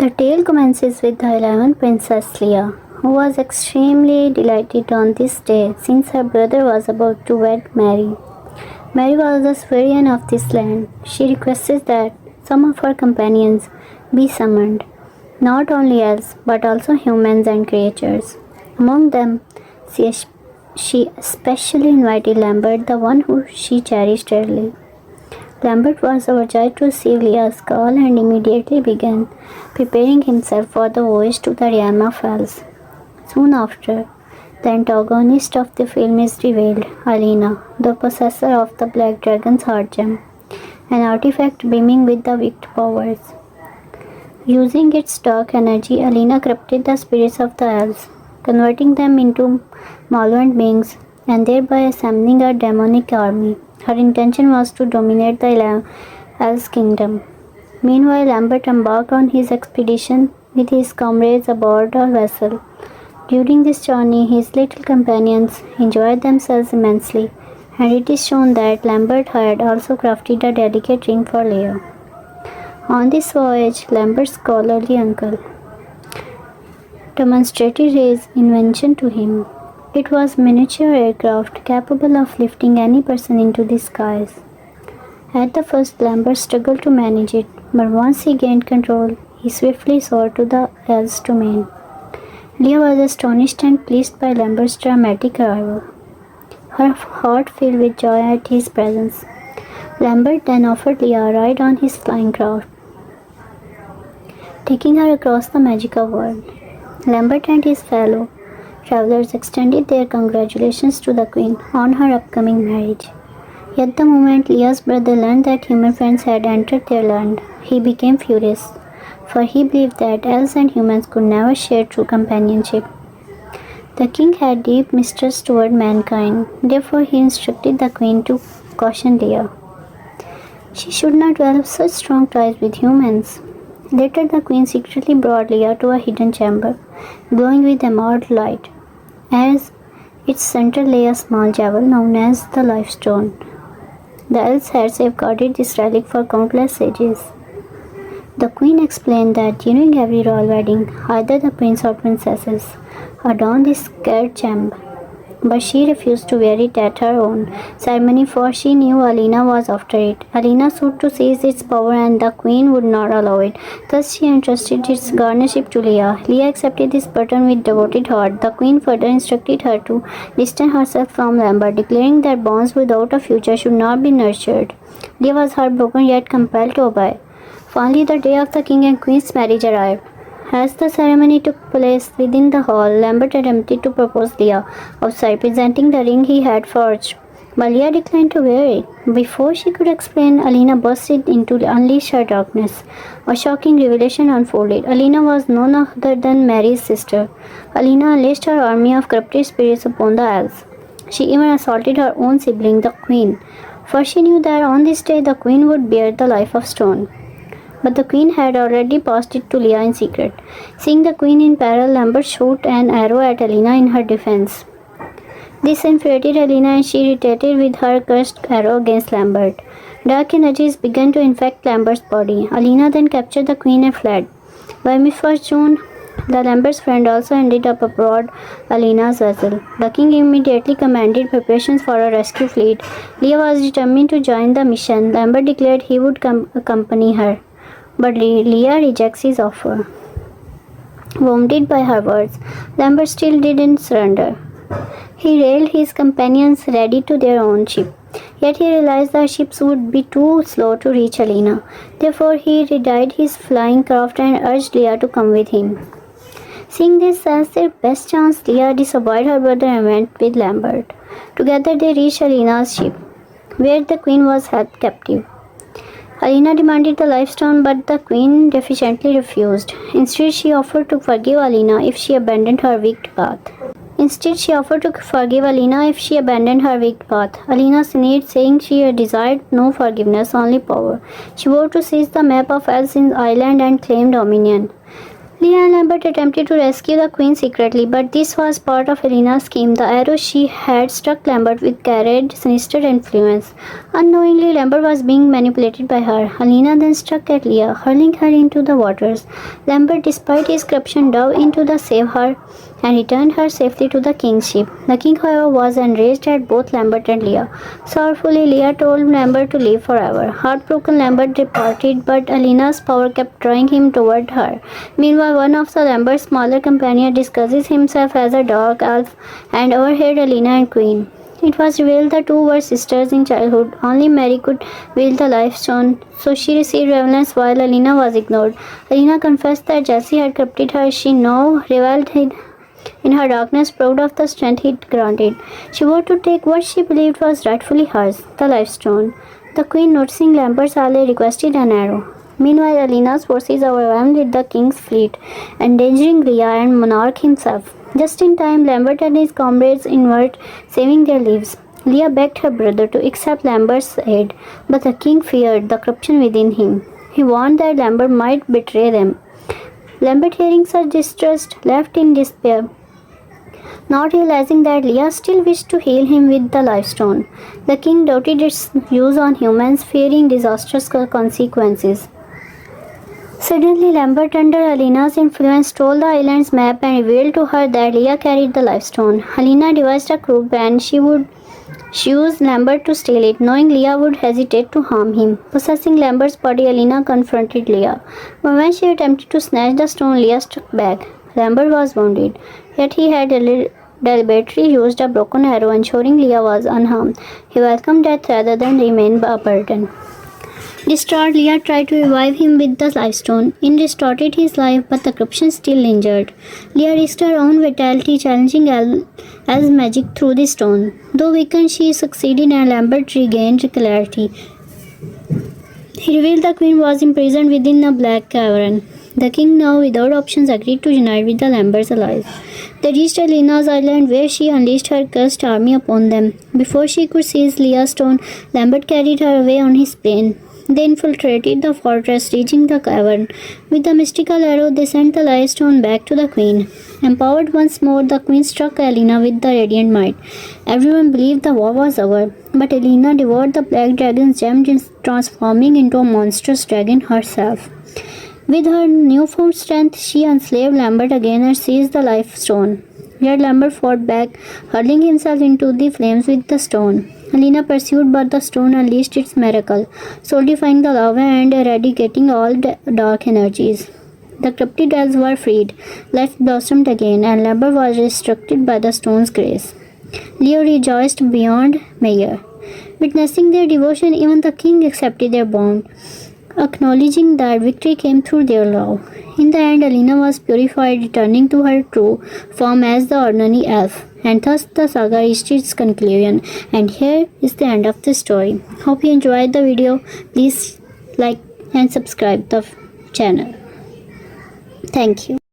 The tale commences with the 11th Princess Leia, who was extremely delighted on this day since her brother was about to wed Mary. Mary was the sovereign of this land. She requested that some of her companions be summoned, not only elves but also humans and creatures. Among them, she especially invited Lambert, the one who she cherished dearly. Lambert was overjoyed to receive Leia's call and immediately began preparing himself for the voyage to the realm of elves. Soon after, the antagonist of the film is revealed, Alina, the possessor of the Black Dragon's Heart Gem, an artifact beaming with the wicked powers. Using its dark energy, Alina corrupted the spirits of the elves, converting them into malevolent beings and thereby assembling a demonic army. Her intention was to dominate the elves' kingdom. Meanwhile, Lambert embarked on his expedition with his comrades aboard a vessel. During this journey, his little companions enjoyed themselves immensely, and it is shown that Lambert had also crafted a delicate ring for Leia. On this voyage, Lambert's scholarly uncle demonstrated his invention to him. It was a miniature aircraft capable of lifting any person into the skies. At the first, Lambert struggled to manage it, but once he gained control, he swiftly soared to the elves' domain. Leia was astonished and pleased by Lambert's dramatic arrival, her heart filled with joy at his presence. Lambert then offered Leia a ride on his flying craft, taking her across the magical world. Lambert and his fellow travelers extended their congratulations to the Queen on her upcoming marriage. Yet the moment Leia's brother learned that human friends had entered their land, he became furious, for he believed that elves and humans could never share true companionship. The king had deep mistrust toward mankind, therefore he instructed the Queen to caution Leia. She should not develop such strong ties with humans. Later, the Queen secretly brought Leia to a hidden chamber, glowing with emerald light. As its center lay a small jewel known as the Life Stone. The elves had safeguarded this relic for countless ages. The Queen explained that during every royal wedding, either the prince or princesses adorned this sacred gem, but she refused to wear it at her own ceremony, for she knew Alina was after it. Alina sought to seize its power and the Queen would not allow it. Thus she entrusted its guardianship to Leia. Leia accepted this burden with devoted heart. The Queen further instructed her to distance herself from Lambert, declaring that bonds without a future should not be nurtured. Leia was heartbroken yet compelled to obey. Finally, the day of the King and Queen's marriage arrived. As the ceremony took place within the hall, Lambert attempted to propose Leia outside, presenting the ring he had forged. But Leia declined to wear it. Before she could explain, Alina burst into unleash her darkness. A shocking revelation unfolded. Alina was none other than Mary's sister. Alina unleashed her army of corrupted spirits upon the elves. She even assaulted her own sibling, the Queen, for she knew that on this day the Queen would bear the life of stone. But the Queen had already passed it to Leia in secret. Seeing the Queen in peril, Lambert shot an arrow at Alina in her defense. This infuriated Alina and she retreated with her cursed arrow against Lambert. Dark energies began to infect Lambert's body. Alina then captured the Queen and fled. By misfortune, the Lambert's friend also ended up aboard Alina's vessel. The king immediately commanded preparations for a rescue fleet. Leia was determined to join the mission. Lambert declared he would accompany her. But Leia rejects his offer. Wounded by her words, Lambert still didn't surrender. He railed his companions ready to their own ship. Yet he realized the ships would be too slow to reach Alina. Therefore he redired his flying craft and urged Leia to come with him. Seeing this as their best chance, Leia disobeyed her brother and went with Lambert. Together they reached Alina's ship, where the Queen was held captive. Alina demanded the life stone, but the Queen defiantly refused. Instead, she offered to forgive Alina if she abandoned her wicked path. Alina sneered, saying she desired no forgiveness, only power. She vowed to seize the map of elves in the island and claim dominion. Leah and Lambert attempted to rescue the queen secretly, but this was part of Elena's scheme. The arrow she had struck Lambert with carried sinister influence. Unknowingly, Lambert was being manipulated by her. Elena then struck at Leah, hurling her into the waters. Lambert, despite his corruption, dove into to save her and returned her safely to the king's ship. The king, however, was enraged at both Lambert and Leah. Sorrowfully, Leah told Lambert to leave forever. Heartbroken, Lambert departed, but Elena's power kept drawing him toward her. Meanwhile, one of the Lambert's smaller companions disguises himself as a dark elf and overheard Elena and Queen. It was revealed the two were sisters in childhood. Only Mary could wield the life stone, so she received reverence while Elena was ignored. Elena confessed that Jesse had corrupted her. She now reveled in her darkness, proud of the strength he'd granted. She vowed to take what she believed was rightfully hers, the life stone. The queen, noticing Lambert's ally, requested an arrow. Meanwhile, Elena's forces overwhelmed with the king's fleet, endangering Leah and Monarch himself. Just in time, Lambert and his comrades emerged, saving their lives. Leah begged her brother to accept Lambert's aid, but the king feared the corruption within him. He warned that Lambert might betray them. Lambert, hearing such distrust, left in despair, not realizing that Leah still wished to heal him with the life stone. The king doubted its use on humans, fearing disastrous consequences. Suddenly, Lambert, under Elena's influence, stole the island's map and revealed to her that Leah carried the life stone. Elena devised a cruel plan. She would use Lambert to steal it, knowing Leah would hesitate to harm him. Possessing Lambert's body, Elena confronted Leah. But when she attempted to snatch the stone, Leah struck back. Lambert was wounded, yet he had deliberately used a broken arrow, ensuring Leah was unharmed. He welcomed death rather than remain a burden. Distraught, Leah tried to revive him with the life stone. It restored his life, but the corruption still lingered. Leah risked her own vitality, challenging El's magic through the stone. Though weakened, she succeeded and Lambert regained clarity. He revealed the queen was imprisoned within a black cavern. The king, now without options, agreed to unite with the Lamberts allies. They reached Elena's island, where she unleashed her cursed army upon them. Before she could seize Leah's stone, Lambert carried her away on his plane. They infiltrated the fortress, reaching the cavern. With the mystical arrow, they sent the life stone back to the queen. Empowered once more, the queen struck Elena with the radiant might. Everyone believed the war was over, but Elena devoured the black dragon's gem, transforming into a monstrous dragon herself. With her newfound strength, she enslaved Lambert again and seized the life stone. Yet Lambert fought back, hurling himself into the flames with the stone. Elena pursued, but the stone unleashed its miracle, solidifying the lava and eradicating all dark energies. The corrupted elves were freed, life blossomed again, and Lambert was resurrected by the stone's grace. Leo rejoiced beyond measure. Witnessing their devotion, even the king accepted their bond, acknowledging that victory came through their love. In the end, Elena was purified, returning to her true form as the ordinary elf, and thus the saga reached its conclusion. And here is the end of the story. Hope you enjoyed the video. Please like and subscribe the channel. Thank you.